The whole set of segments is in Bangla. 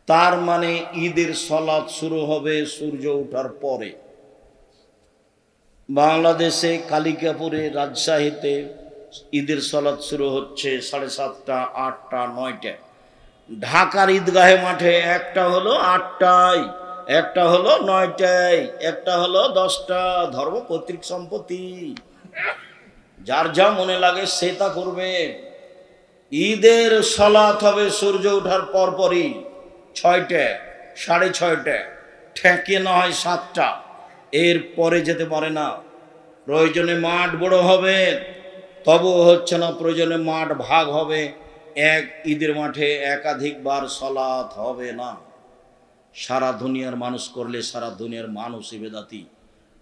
তার মানে ঈদের সালাত শুরু হবে সূর্য ওঠার পরে। বাংলাদেশে কালিকাপুরে, রাজশাহীতে ঈদের সালাত শুরু হচ্ছে 7:30, 8টা, 9টায়। ঢাকার ঈদগাহে মাঠে একটা হলো 8টায়, একটা হলো 9টায়, একটা হলো 10টা। ধর্ম পৈতৃক সম্পত্তি, যার যা মনে লাগে সে তা করবে। ঈদের সালাত হবে সূর্য ওঠার পরপরই, 6টায়, 6:30টায়, ঠেকে না হয় 7টা, এর পরে যেতে পারে না। প্রয়োজনে মাঠ বড় হবে, তবুও হচ্ছে না। প্রয়োজনে মাঠ ভাগ হবে, এক ঈদের মাঠে একাধিকবার সালাত হবে না। সারা দুনিয়ার মানুষ করলে সারা দুনিয়ার মানুষই বেদাতি,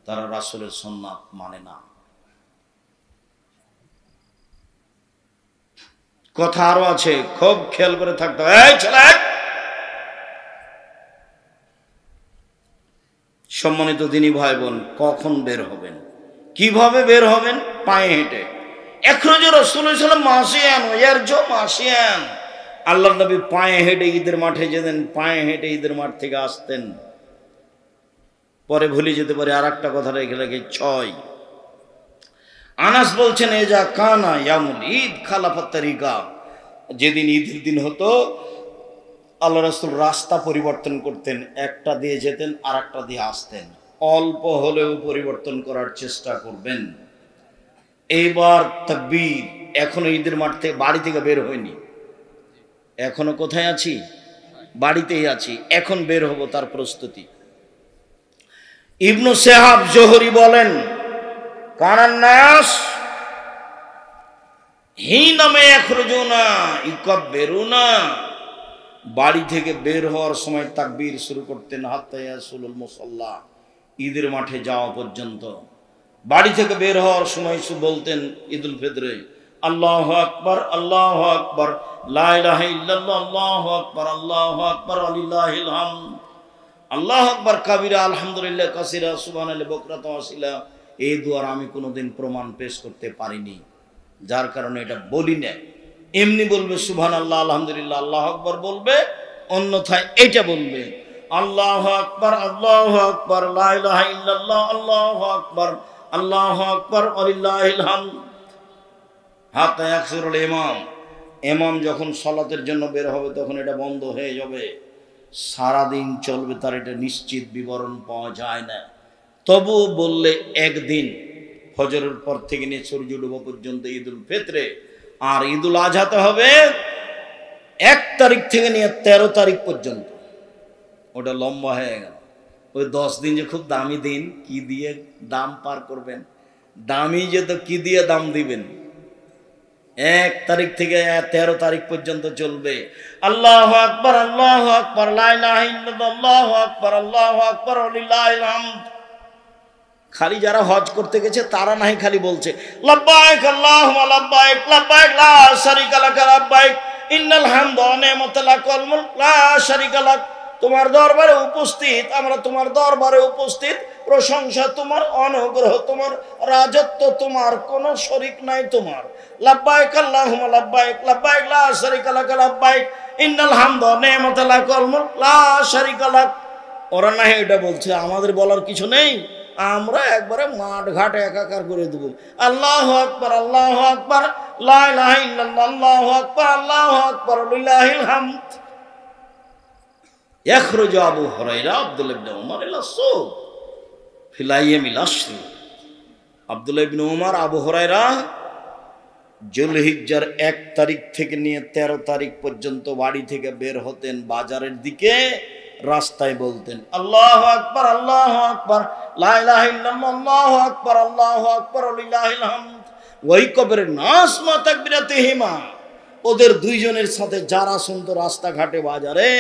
তারা রাসূলের সুন্নাত মানে না। কথা আরো আছে, খুব খেয়াল করে থাকতে হবে। এই ছেলে, সম্মানিত দিনী ভাই বোন, কখন বের হবেন, কিভাবে বের হবেন? পায়ে হেঁটে। এখরজু রাসূলুল্লাহ সাল্লাল্লাহু আলাইহি ওয়াসাল্লাম আল্লাহর নবী পায়ে হেঁটে ঈদের মাঠে যেতেন, পায়ে হেঁটে ঈদের মাঠ থেকে আসতেন। পরে ভুলে যেতে পারে, আর একটা কথা রেখে রেখে 6। আনাস বলছেন, এজা কানা ইয়ামুল ঈদ খালাফাত তারিকা, যেদিন ঈদের দিন হতো আল্লাহ রাসূল রাস্তা পরিবর্তন করতেন, একটা দিয়ে যেতেন আর একটা দিয়ে আসতেন। অল্প হলেও পরিবর্তন করার চেষ্টা করবেন। এইবার তাকবীর, এখনো ঈদের মাঠ থেকে, বাড়ি থেকে বের হয়নি, এখনো কোথায় আছি? বাড়িতেই আছি, এখন বের হব, তার প্রস্তুতি। ইবনু শিহাব জোহরি বলেন, কানান নাস হিনামে ইয়াখরুজুনা ইউকাব্বিরুনা, বাড়ি থেকে বের হওয়ার সময় তাকবীর শুরু করতেন, হাত্তা ইয়াসুলুল মুসাল্লা, ঈদের মাঠে যাওয়া পর্যন্ত। বাড়ি থেকে বের হওয়ার সময় বলতেন ঈদুল ফিতরে, আল্লাহু আকবার, আল্লাহু আকবার, লা ইলাহা ইল্লাল্লাহ, আল্লাহু আকবার, আল্লাহু আকবার, ওয়ালিল্লাহিল হামদ, আল্লাহু আকবার কাবীরা, আলহামদুলিল্লাহ কাসীরা, সুবহানাল্লাহি বুকরাতান ওয়া আসীলা। এই দুয়ার আমি কোনোদিন প্রমাণ পেশ করতে পারিনি, যার কারণে এটা বলি না। এমনি বলবে সুবহানাল্লাহ, আলহামদুলিল্লাহ, আল্লাহু আকবার বলবে, অন্যথায় এটা বলবে আল্লাহু আকবার, আল্লাহু আকবার, লা ইলাহা ইল্লাল্লাহ, আল্লাহু আকবার, আল্লাহু আকবার, ওয়ালিল্লাহিল হামদ। হাত্তা ইয়াকসিরুল ইমাম, ইমাম যখন সালাতের জন্য বের হবে তখন এটা বন্ধ হয়ে যাবে। সারাদিন চলবে, তার এটা নিশ্চিত বিবরণ পাওয়া যায় না। তবু বললে একদিন, ফজরের পর থেকে নিয়ে সূর্য ডুবা পর্যন্ত ঈদুল ফিতরে, আর ঈদুল আজহাতে হবে 1 তারিখ থেকে নিয়ে 13 তারিখ পর্যন্ত। ওটা লম্বা হয়ে গেল। ওই 10 দিন যে খুব দামি দিন, কি দিয়ে দাম পার করবেন? দামি যে তো কি দিয়ে দাম দিবেন? 1 তারিখ থেকে 13 তারিখ পর্যন্ত চলবে। আল্লাহু আকবার, আল্লাহু আকবার, লা ইলাহা ইল্লাল্লাহ, আল্লাহু আকবার, আল্লাহু আকবার, ওয়ালিল্লাহিল হামদ। খালি যারা হজ করতে গেছে তারা নাই খালি বলছে লাব্বাইক আল্লাহুম্মা লাব্বাইক, লাব্বাইক লা শারীকা লাক, লাব্বাইক ইন্নাল হামদা ওয়া নি'মাতা লাক ওয়াল মুলক লা শারীকা লাক। তোমার দরবারে উপস্থিত, আমরা তোমার দরবারে উপস্থিত, প্রশংসা তোমার, অনুগ্রহ তোমার, রাজত্ব তোমার, কোনো শরীক নাই তোমার। লাব্বাইক আল্লাহুম্মা লাব্বাইক, লাব্বাইক লা শারীকা লাক, লাব্বাইক ইন্নাল হামদা ওয়া নি'মাতা লাক ওয়াল মুলক লা শারীকা লাক। ওরা না এটা বলছে, আমাদের বলার কিছু নেই, আমরা একবারে মাঠ ঘাট একাকার করে দেব। আল্লাহু আকবার, আল্লাহু আকবার, লা ইলাহা ইল্লাল্লাহ, আল্লাহু আকবার, আল্লাহু আকবার, লিল্লাহিল হামদ। ইয়াখরুজু আবু হুরায়রা আব্দুল্লাহ ইবনে উমর ইলা সুক ফিল আইয়ামিল আশর। আব্দুল্লাহ ইবনে উমর, আবু হুরায়রা যুলহিজ্জার 1 তারিখ থেকে নিয়ে 13 তারিখ পর্যন্ত বাড়ি থেকে বের হতেন, বাজারের দিকে রাস্তায় বলতেন আল্লাহু আকবার, আল্লাহু আকবার, লা ইলাহা ইল্লাল্লাহ, আল্লাহু আকবার, আল্লাহু আকবার, লিল্লাহিল হামদ। ওই কবরের নাস মা তাকবীরাতিহিমা, ওদের দুইজনের সাথে যারা শুনতো রাস্তাঘাটে বাজারে,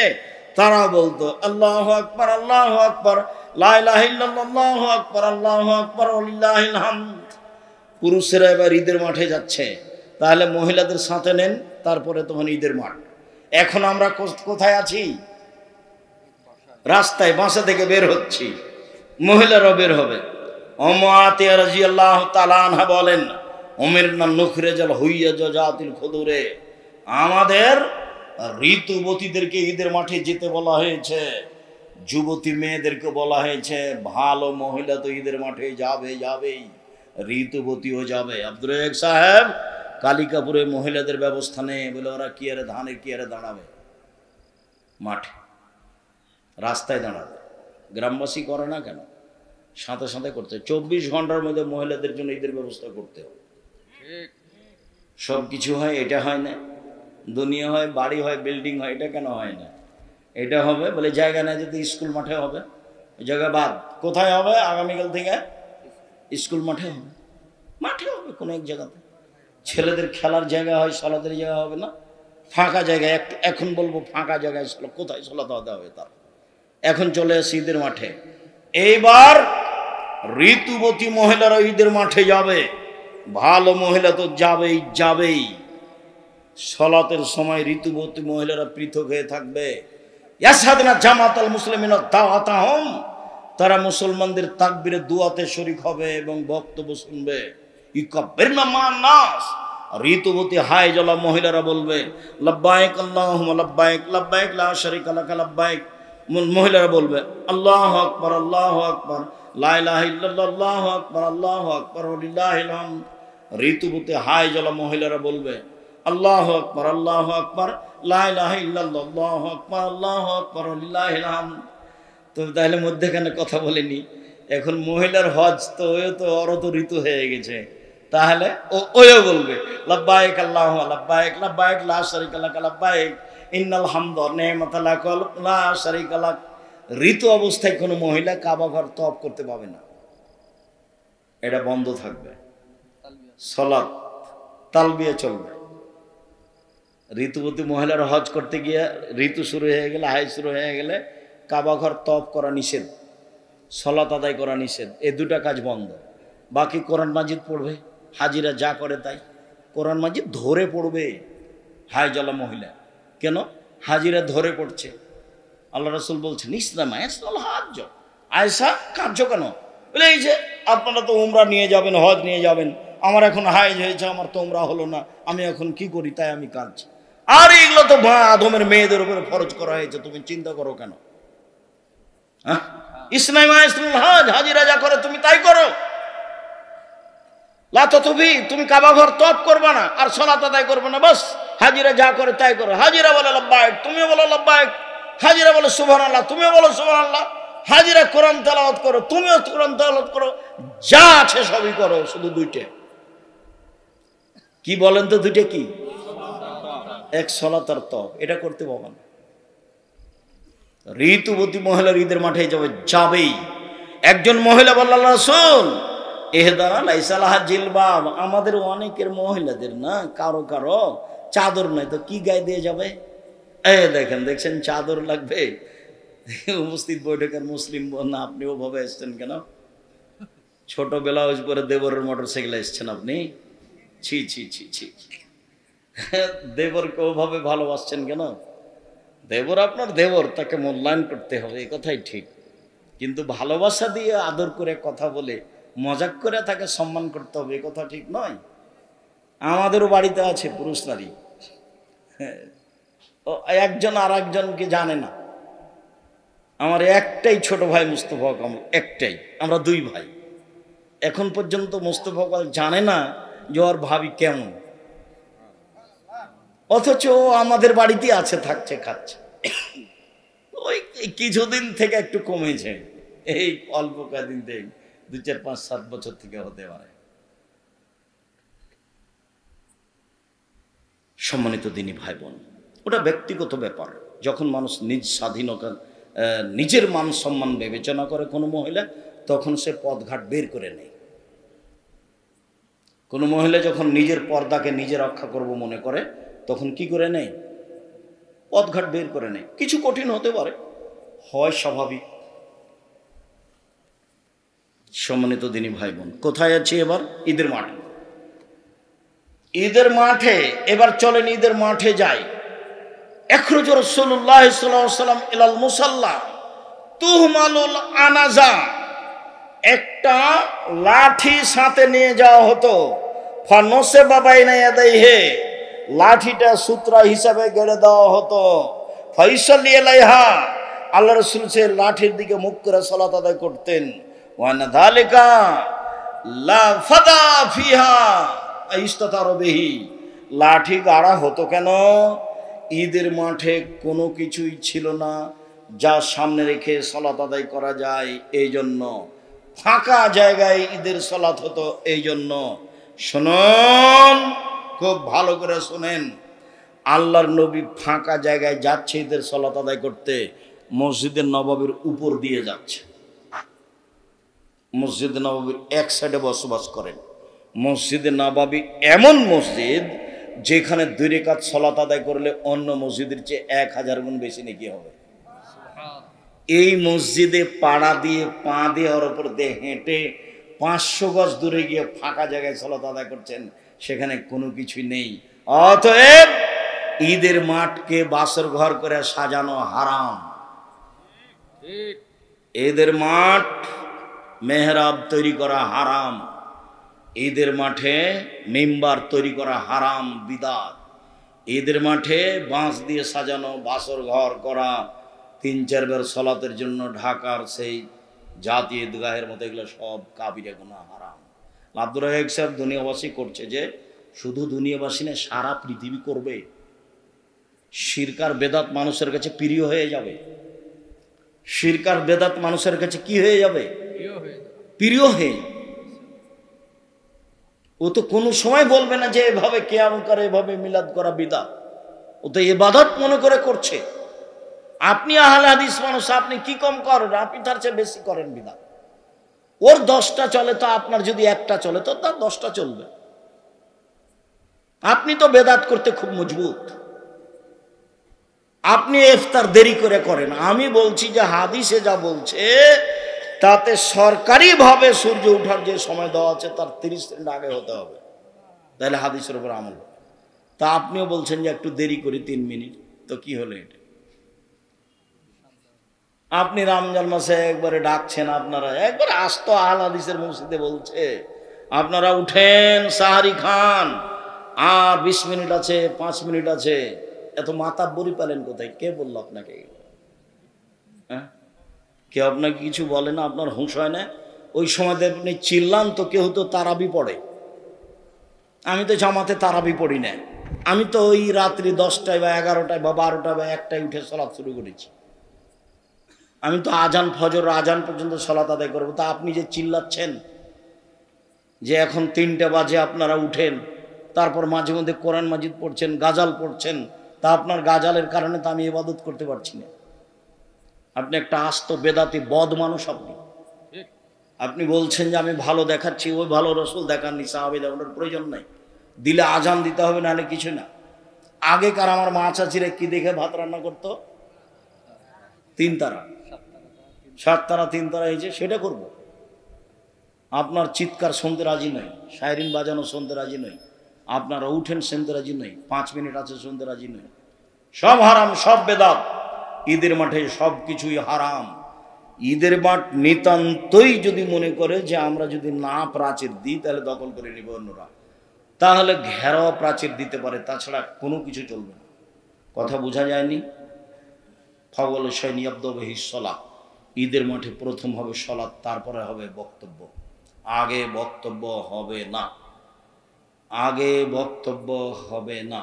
তারা বলতো আল্লাহু আকবার, আল্লাহু আকবার, লা ইলাহা ইল্লাল্লাহ, আল্লাহু আকবার, আল্লাহু আকবার, লিল্লাহিল হামদ। পুরুষেরা এবার ঈদের মাঠে যাচ্ছে, তাহলে মহিলাদের সাথে নেন, তারপরে তখন ঈদের মাঠ। এখন আমরা কোথায় আছি? রাস্তায়, বাসা থেকে বের হচ্ছি, মহিলারাও বের হবে। উম্মু আতিয়া রাদিয়াল্লাহু তাআলা আনহা বলেন, উমিরনা নুখরিজাল হুইয়াজা জাতিল খুদুরে, আমাদের ঋতুবতীদেরকে ঈদের মাঠে যেতে বলা হয়েছে, যুবতী মেয়েদেরকে বলা হয়েছে। ভালো মহিলা তো ঈদের মাঠে যাবেই, ঋতুবতীও যাবে। আব্দুর রাজ্জাক সাহেব কালিকাপুরে মহিলাদের ব্যবস্থা নেই বলে ওরা কি আরে ধানের কি আরে দাঁড়াবে মাঠে, রাস্তায় দাঁড়াবে। গ্রামবাসী করে না কেন? সাথে সাথে করতে 24 ঘন্টার মধ্যে মহিলাদের জন্য ঈদের ব্যবস্থা করতে হবে। সব কিছু হয়, এটা হয় না। দুনিয়া হয়, বাড়ি হয়, বিল্ডিং হয়, এটা কেন হয় না? এটা হবে বলে জায়গা না যেতে স্কুল মাঠে হবে, জায়গা বাদ। কোথায় হবে? আগামীকাল থেকে স্কুল মাঠে হবে, মাঠে হবে কোনো এক জায়গাতে। ছেলেদের খেলার জায়গা হয়, সলাতের জায়গা হবে না, ফাঁকা জায়গায়। এখন বলবো ফাঁকা জায়গায় কোথায় সলাতে হতে হবে তার। এখন চলে আসে ঈদের মাঠে। এইবার ঋতুবতী মহিলারা ঈদের মাঠে যাবে। ভালো মহিলা তো যাবেই। সলাতের সময় ঋতুবতী মহিলারা পৃথক হয়ে থাকবে। ইয়াসাদনা জামাতাল মুসলিমিনা দাওয়াতাহুম, তারা মুসলমানদের তাকবীরে দুআতে শরীক হবে এবং বক্তব্য শুনবে। ইকাব্বিরনা মান নাস, ঋতুবতী হায় জলা মহিলারা বলবে লাব্বাইক আল্লাহুম্মা লাব্বাইক, লাব্বাইক লা শারীকা লাকা লাব্বাইক। মহিলারা বলবে আল্লাহু আকবার, আল্লাহু আকবার, লা ইলাহা ইল্লাল্লাহ, আল্লাহু আকবার, আল্লাহু আকবার, লিল্লাহিল হামদ। ঋতুবতী হায় জলা মহিলারা বলবে আল্লাহু আকবার, আল্লাহু আকবার, লা ইলাহা ইল্লাল্লাহ, আল্লাহু আকবার, আল্লাহু আকবার, লিল্লাহিল হামদ। তো তাহলে মধ্যেখানে কথা বলেনি। এখন মহিলার হজ তো ওই তো অরত ঋতু হয়ে গেছে, তাহলে ওও বলবে লাব্বাইক আল্লাহুম্মা লাব্বাইক, লাব্বাইক লা শারীকা লাকা লাব্বাইক, ইন্নাল হামদা ওয়া নি'মাতা লাকা লা শারীকা লাক। ঋতু অবস্থায় কোনো মহিলা কাবা ঘর তওয়াফ করতে পাবে না, এটা বন্ধ থাকবে। সালাত তালবিয়া চলবে। ঋতুবতী মহিলার হজ করতে গিয়ে ঋতু শুরু হয়ে গেলে, হাই শুরু হয়ে গেলে কাবা ঘর তওয়াফ করা নিষেধ, সালাত আদায় করা নিষেধ। এই দুটা কাজ বন্ধ। বাকি কোরআন মাজিদ পড়বে, হাজিরা যা করে তাই। কোরআন মাজিদ ধরে পড়বে হায় জলা মহিলা। কেন? হাজিরা ধরে পড়ছে। আল্লাহ রাসূল বলছেন ইসলাম আয়াসল হজ। আয়েশা কার্য কেন? বলে এই যে আপনারা তো উমরা নিয়ে যাবেন, হজ নিয়ে যাবেন, আমার এখন হাইজ হয়েছে, আমার তো উমরা হলো না, আমি এখন কি করি? তাই আমি কাঁদছি। আর এগুলো তো আদমের মেয়েদের উপরে ফরজ করা হয়েছে, তুমি চিন্তা করো কেন? হ্যাঁ, ইসলাম আয়াসল হজ, হাজিরা যা করে তুমি তাই করো। তুমি কাবা ঘর তওয়াফ করবে না আর সালাত আদায় করবে না, বাস হাজিরা যা করে তাই করো। হাজিরা বলে লাব্বাইক, তুমিও বলো লাব্বাইক। হাজিরা বলে সুবহানাল্লাহ, তুমিও বলো সুবহানাল্লাহ। হাজিরা কোরআন তেলাওয়াত করো, তুমিও কোরআন তেলাওয়াত করো, যা আছে সবই করো, শুধু দুইটা কি বলেন তো? দুইটা কি? এক সালাত আর তওয়াফ, এটা করতে পারবে না। ঋতুবতী মহিলার ঈদের মাঠে যাবেই। একজন মহিলা বলল আল্লাহর রাসূল এহদানা লাইসা লাহা জিলবাব, আমাদের অনেকের মহিলাদের না কারো কারো চাদর নাই, তো কি গায়ে দিয়ে যাবে? দেখছেন চাদর লাগবে। উপস্থিত বৈঠকের মুসলিম না, আপনি ওভাবে এসছেন কেন? ছোট ব্লাউজ পরে দেবরের মোটরসাইকেলে এসছেন আপনি? ছি ছি ছি ছি, দেবরকে ওভাবে ভালোবাসছেন কেন? দেবর আপনার দেবর, তাকে মূল্যায়ন করতে হবে, এই কথাই ঠিক। কিন্তু ভালোবাসা দিয়ে আদর করে কথা বলে মজাক করে তাকে সম্মান করতে হবে, এ কথা ঠিক নয়। আমাদেরও বাড়িতে আছে পুরুষ নারী, একজন আর একজনকে জানে না। আমার একটাই ছোট ভাই মুস্তফা কামাল, একটাই, আমরা দুই ভাই। এখন পর্যন্ত মুস্তফা কামাল জানে না যে ওর ভাবি কেমন, অথচ আমাদের বাড়িতে আছে, থাকছে, খাচ্ছে। ওই কিছুদিন থেকে একটু কমেছে, এই অল্প কদিন থেকে, 2, 4, 5, 7 বছর থেকে হতে পারে। সম্মানিত দিনী ভাই বোন, ওটা ব্যক্তিগত ব্যাপার। যখন মানুষ নিজ স্বাধীনতা, নিজের মান সম্মান বিবেচনা করে কোনো মহিলা, তখন সে পথঘাট বের করে নেয়। কোনো মহিলা যখন নিজের পর্দাকে নিজে রক্ষা করব মনে করে, তখন কি করে নেয়? পথঘাট বের করে নেয়। কিছু কঠিন হতে পারে, হয় স্বাভাবিক। সম্মানিত দিনী ভাই বোন, কোথায় আছি এবার? ঈদের মাঠে। ঈদের মাঠে এবার চলেন, ঈদের মাঠে যাই। ইখরুজ রাসূলুল্লাহ সাল্লাল্লাহু আলাইহি ওয়াসাল্লাম ইলাল মুসাল্লা তুহমালুল আনাজা, একটা লাঠি সাথে নিয়ে যাওয়া হতো। ফানসে বাবাইনা ইয়াদাইহি, লাঠিটা সূত্রা হিসাবে গেড়ে দেওয়া হতো। ফাইসাল্লি আলাইহা, আল্লাহ রাসূল সে লাঠির দিকে মুখ করে সালাত আদায় করতেন। ওয়ানা যালিকা লা ফাদা ফিহা ইস্তাতার বিহি, লাঠি গাড়া হতো কেন? ঈদের মাঠে কোনো কিছুই ছিল না যা সামনে রেখে সালাত আদায় করা যায়, এই জন্য ফাঁকা জায়গায় ঈদের সালাত হতো। এই জন্য শুনুন, খুব ভালো করে শুনেন, আল্লাহর নবী ফাঁকা জায়গায় যাচ্ছে ঈদের সালাত আদায় করতে, মসজিদে নববীর উপর দিয়ে যাচ্ছে। মসজিদে নববীর এক সাইডে বসবাস করেন। মসজিদে নববী এমন মসজিদ যেখানে 2 রাকাত সালাত আদায় করলে অন্য মসজিদের চেয়ে 1000 গুণ বেশি নেকি হবে। এই মসজিদে পাড়া দিয়ে পা দিয়ে ওর উপর দিয়ে হেঁটে 500 গজ দূরে গিয়ে ফাঁকা জায়গায় সালাত আদায় করছেন, সেখানে কোনো কিছুই নেই। অতএব ঈদের মাঠকে বাসর ঘর করে সাজানো হারাম। ঈদের মাঠ মেহরাব তৈরি করা হারাম। ঈদের মাঠে মিম্বার তৈরি করা হারাম, বিদাত। ঈদের মাঠে বাঁশ দিয়ে সাজানো বাসর ঘর করা, 3-4 বার সালাতের জন্য ঢাকার সেই জাতীয় ঈদগাহের মতো, এগুলো সব কাবিরা গুনাহ, হারাম। আব্দুর রাজ্জাক সাহেব দুনিয়াবাসী করছে যে শুধু দুনিয়াবাসী না, সারা পৃথিবী করবে। শিরক আর বেদাত মানুষের কাছে প্রিয় হয়ে যাবে। শিরক আর বেদাত মানুষের কাছে কি হয়ে যাবে? প্রিয় হয়ে যাবে। ও তো কোনো সময় বলবে না যে এভাবে কিয়াম করে, এভাবে মিলাদ করা বিদআত। ও তো ইবাদত মনে করে করছে। আপনি আহলে হাদিস মানুষ, আপনি কি কম করেন? আপনি তার চেয়ে বেশি করেন বিদআত। ওর 10টা চলে, তো আপনার যদি একটা চলে তো তার 10টা চলবে। আপনি তো বেদাত করতে খুব মজবুত। আপনি ইফতার দেরি করে করেন। আমি বলছি যে হাদিসে যা বলছে তাতে সরকারিভাবে সূর্য ওঠার যে সময় দেওয়া আছে তার 30 মিনিট আগে হতে হবে, তাহলে হাদিসের উপর আমল হবে। তা আপনিও বলছেন যে একটু দেরি করি 3 মিনিট, তো কি হলো এটা? আপনি রমজান মাসে একবারে ডাকছেন, আপনারা একবারে আস্ত আহলে হাদিসের মসজিদে বলছে আপনারা উঠেন, সাহারি খান, আর 20 মিনিট আছে, 5 মিনিট আছে। এত মাতাব্বরি পেলেন কোথায়? কে বললো আপনাকে? হ্যাঁ, কে আপনাকে কিছু বলে না? আপনার হুঁশ হয় না? ওই সময় আপনি চিল্লান তো কেউ তো তারাবি পড়ে। আমি তো জামাতে তারাবি পড়ি না। আমি তো ওই রাত্রি 10টায় বা 11টায় বা 12টায় বা 1টায় উঠে সালাত শুরু করেছি। আমি তো আজান, ফজর আজান পর্যন্ত সালাত আদায় করবো। তা আপনি যে চিল্লাচ্ছেন যে এখন 3টা বাজে আপনারা উঠেন, তারপর মাঝে মধ্যে কোরআন মাজিদ পড়ছেন, গাজাল পড়ছেন, তা আপনার গাজালের কারণে তো আমি ইবাদত করতে পারছি না। আপনি একটা আস্ত বেদাতি বদ মানুষ। আপনি বলছেন যে আমি ভালো দেখাচ্ছি, ওই ভালো রসুল দেখাননি, সাহাবী দেখানোর প্রয়োজন নাই। দিলে আজান দিতে হবে, নাহলে কিছু না। আগেকার আমার মা চাচিরা কি দেখে ভাত রান্না করতো? 3 তারা, 7 তারা, 3 তারা হয়েছে, সেটা করব। আপনার চিৎকার শুনতে রাজি নই, শায়রিন বাজানো শুনতে রাজি নই, আপনারা উঠেন শুনতে রাজি নই, 5 মিনিট আছে শুনতে রাজি নই। সব হারাম, সব বেদাত। ঈদের মাঠে সব কিছুই হারাম। ঈদের মাঠ নিতান্তই যদি মনে করে যে আমরা যদি না প্রাচীর দিই তাহলে দখল করে নিব অন্যরা, তাহলে ঘেরাও প্রাচীর দিতে পারে, তাছাড়া কোনো কিছু চলবে না। কথা বোঝা যায়নি? ফাওয়াল শাইনি আব্দুহি সালাত, ঈদের মাঠে প্রথম হবে সালাত, তারপরে হবে বক্তব্য। আগে বক্তব্য হবে না, আগে বক্তব্য হবে না,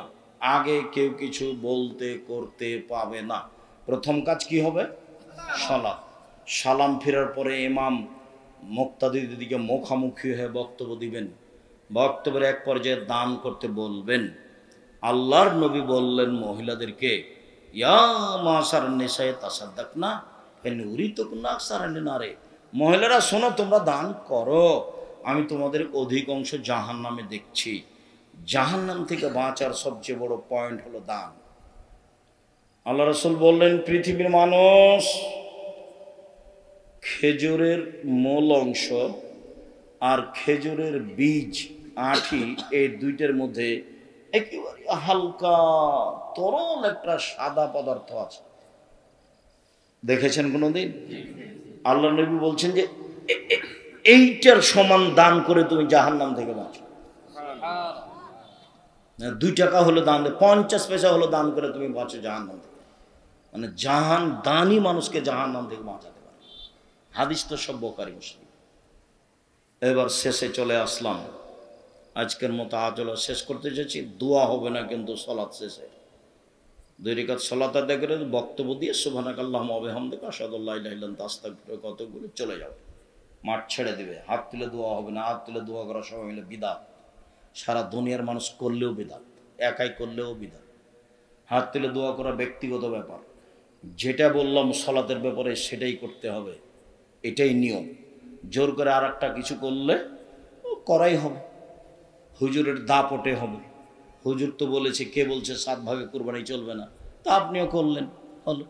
আগে কেউ কিছু বলতে করতে পাবে না। প্রথম কাজ কি হবে? সালাত। সালাম ফেরার পরে ইমাম মুক্তাদিদের দিকে মুখামুখি হয়ে বক্তব্য দিবেন। বক্তব্যের এক পর্যায়ে দান করতে বলবেন। আল্লাহর নবী বললেন মহিলাদেরকে, ইয়া মাশার নিসায়ে তাসাদ্দাকনা ফানুরিতুকুনা আকসারান নারে, মহিলারা শোনো, তোমরা দান করো, আমি তোমাদের অধিকাংশ জাহান্নামে দেখছি। জাহান্নাম থেকে বাঁচার সবচেয়ে বড় পয়েন্ট হলো দান। আল্লাহ রাসূল বললেন, পৃথিবীর মানুষ খেজুরের মূল অংশ আর খেজুরের বীজ, আঁটি, এই দুইটার মধ্যে একেবারে হালকা তরল একটা সাদা পদার্থ আছে। দেখেছেন কোনোদিন? আল্লাহ নবী বলছেন যে এইটার সমান দান করে তুমি জাহান্নাম থেকে বাঁচো। 2 টাকা হলো দান, 50 পয়সা হলো দান করে তুমি বাঁচো জাহান্নাম থেকে। মানে জাহান দানই মানুষকে জাহান্নাম থেকে বাঁচাতে পারে। হাদিস তো সব বুখারী মুসলিম। এবার শেষে চলে আসলাম, আজকের মতো আজলা শেষ করতে যাচ্ছি। দোয়া হবে না কিন্তু সালাত শেষে 2 রাকাত সালাত আদায় করে বক্তব্য দিয়ে সুবহানাকাল্লাহুম্মা ওয়া বিহামদিকা আশহাদু আল্লা ইলাহা ইল্লা আনতা আস্তাগফিরুকা ওয়া আতুবু ইলাইক চলে যাবে। মাঠ ছেড়ে দিবে, হাত তুলে দোয়া হবে না। হাত তুলে দোয়া করা সবাই মিলে বিদআত, সারা দুনিয়ার মানুষ করলেও বিদআত, একাই করলেও বিদআত। হাত তুলে দোয়া করা ব্যক্তিগত ব্যাপার, যেটা বললাম সালাতের ব্যাপারে সেটাই করতে হবে, এটাই নিয়ম। জোর করে আর একটা কিছু করলে করাই হবে, হুজুরের দাপটে হবে। হুজুর তো বলেছে, কে বলছে 7 ভাগে কুরবানি চলবে না, তা আপনিও করলেন, হলো।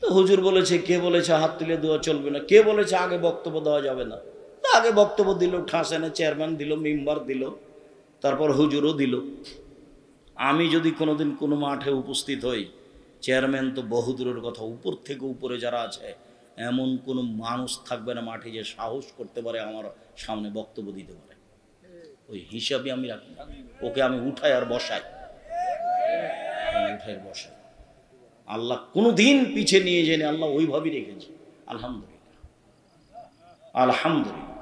তো হুজুর বলেছে, কে বলেছে হাত তুলে দোয়া চলবে না, কে বলেছে আগে বক্তব্য দেওয়া যাবে না, তা আগে বক্তব্য দিল, ঠাসেনে চেয়ারম্যান দিল, মেম্বার দিল, তারপর হুজুরও দিল। আমি যদি কোনোদিন কোনো মাঠে উপস্থিত হই, চেয়ারম্যান তো বহুদূরের কথা, উপর থেকে উপরে যারা আছে এমন কোনো মানুষ থাকবে না মাঠে যে সাহস করতে পারে আমার সামনে বক্তব্য দিতে পারে। ওই হিসাবে আমি রাখি, ওকে আমি উঠাই আর বসাই, উঠাই বসাই। আল্লাহ কোনো দিন পিছিয়ে নিয়ে যায়নি, আল্লাহ ওইভাবেই রেখেছে। আলহামদুলিল্লাহ, আলহামদুলিল্লাহ,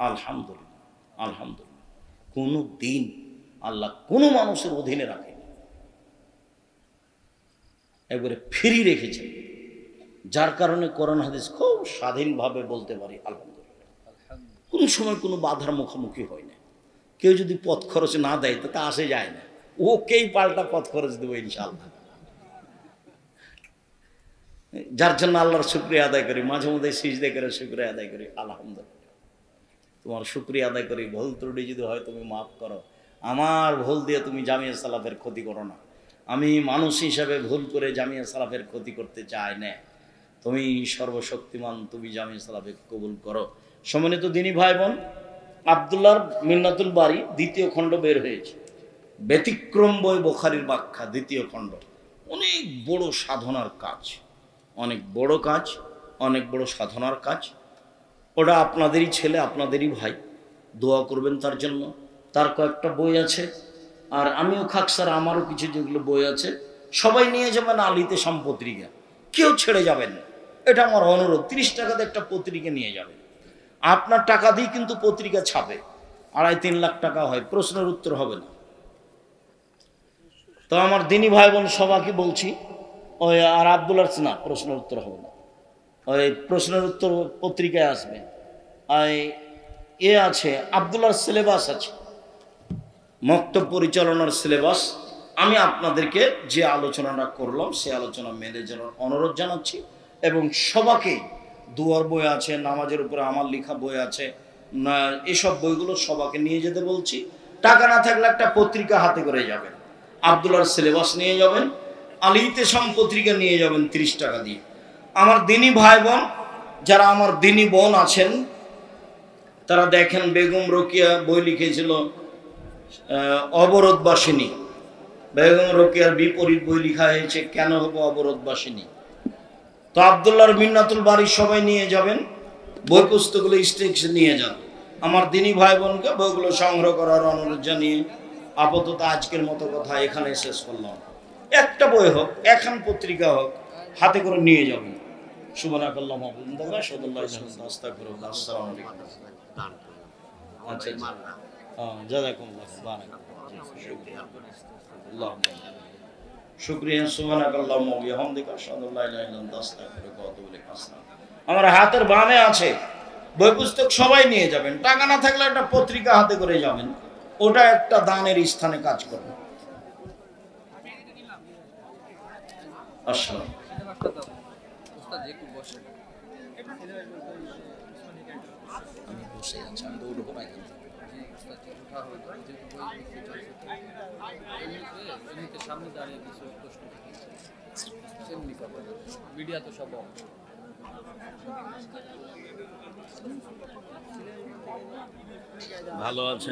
আলহামদুলিল্লাহ, আলহামদুলিল্লাহ। কোনো দিন আল্লাহ কোনো মানুষের অধীনে রাখেনি, একবারে ফ্রি রেখেছেন। যার কারণে কোরআন হাদিস খুব স্বাধীনভাবে বলতে পারি আলহামদুলিল্লাহ। কোন সময় কোনো বাধার মুখোমুখি হয় না। কেউ যদি পথ খরচ না দেয় তো তা আসে যায় না, ওকেই পাল্টা পথ খরচ দেবো ইনশাআল্লাহ। যার জন্য আল্লাহর শুকরিয়া আদায় করি, মাঝে মধ্যে সিজদা করে শুকরিয়া আদায় করি। আলহামদুলিল্লাহ, তোমার শুকরিয়া আদায় করি। ভুল ত্রুটি যদি হয় তুমি মাফ করো, আমার ভুল দিয়ে তুমি জামিয়া সালাফের ক্ষতি করো না। আমি মানুষ হিসাবে ভুল করে জামিয়া সালাফের ক্ষতি করতে চাই না। তুমি সর্বশক্তিমান, তুমি জামিয়া সালাফে কবুল করো। সম্মানিত দিনী ভাই বোন, আব্দুল্লাহর মিন্নাতুল বারী 2য় খণ্ড বের হয়েছে, ব্যতিক্রম বই বুখারীর ব্যাখ্যা 2য় খণ্ড। অনেক বড় সাধনার কাজ, অনেক বড় কাজ, অনেক বড় সাধনার কাজ। ওটা আপনাদেরই ছেলে, আপনাদেরই ভাই, দোয়া করবেন তার জন্য। তার কয়েকটা বই আছে, আর আমিও খাকসার আমারও কিছু যেগুলো বই আছে, সবাই নিয়ে যাবেন আলিতে পত্রিকা, কেউ ছেড়ে যাবেন না, এটা আমার অনুরোধ। 30 টাকাতে একটা পত্রিকা নিয়ে যাবেন, আপনার টাকা দিয়ে কিন্তু পত্রিকা ছাপে, 2.5-3 লাখ টাকা হয়, প্রশ্নের উত্তর হবে না। তো আমার দিনী ভাই বোন সবাইকে বলছি, ওই আর আব্দুল্লাহ না, প্রশ্নের উত্তর হবে না, ওই প্রশ্নের উত্তর পত্রিকায় আসবে। আছে আব্দুল্লাহর সিলেবাস আছে, মক্তব পরিচালনার সিলেবাস। আমি আপনাদেরকে যে আলোচনাটা করলাম সে আলোচনা মেনে যাওয়ার অনুরোধ জানাচ্ছি। এবং সবাইকে দুয়ার বই আছে, নামাজের উপরে আমার লেখা বই আছে, না এসব বইগুলো সবাইকে নিয়ে যেতে বলছি। টাকা না থাকলে একটা পত্রিকা হাতে করে যাবেন, আব্দুল্লাহর সিলেবাস নিয়ে যাবেন, আলিতে পত্রিকা নিয়ে যাবেন 30 টাকা দিয়ে। আমার দিনী ভাই বোন যারা আমার দিনী বোন আছেন তারা দেখেন, বেগম রোকেয়া বই লিখেছিল অবরোধবাসিনী। বেগম রোকেয়ার বিপরীত বই লেখা হয়েছে কেন হবো অবরোধবাসিনী। তো আব্দুল্লাহর মিন্নাতুল বারী সবাই নিয়ে যাবেন, বই পুস্তকগুলো স্টেশন নিয়ে যান। আমার দিনী ভাই বোনকে বইগুলো সংগ্রহ করার অনুরোধ জানিয়ে আপাতত আজকের মতো কথা এখানে শেষ করলাম। একটা বই হোক, এখন পত্রিকা হোক, হাতে করে নিয়ে যাবেন। সুবহানাকাল্লাহুম্মা ওয়া বিহামদিকা আশহাদু আল্লা ইলাহা ইল্লা আনতা আস্তাগফিরুকা। আসসালামু আলাইকুম। আচ্ছা, জাযাকুমুল্লাহ বারাকাতুহু। শুকরিয়া। সুবহানাকাল্লাহুম্মা ওয়া বিহামদিকা আশহাদু আল্লা ইলাহা ইল্লা আনতা আস্তাগফিরুকা ওয়া আতুবু ইলাইক। আমার হাতের বামে আছে, বই পুস্তক সবাই নিয়ে যাবেন। টাকা না থাকলে একটা পত্রিকা হাতে করে যাবেন, ওটা একটা দানের স্থানে কাজ করবে। আসসালাম। আমি বসে আছি, আমি তো উঠবো না এখান থেকে। সামনে দাঁড়িয়ে কিছু প্রশ্ন মিডিয়া তো সব ভালো আছেন।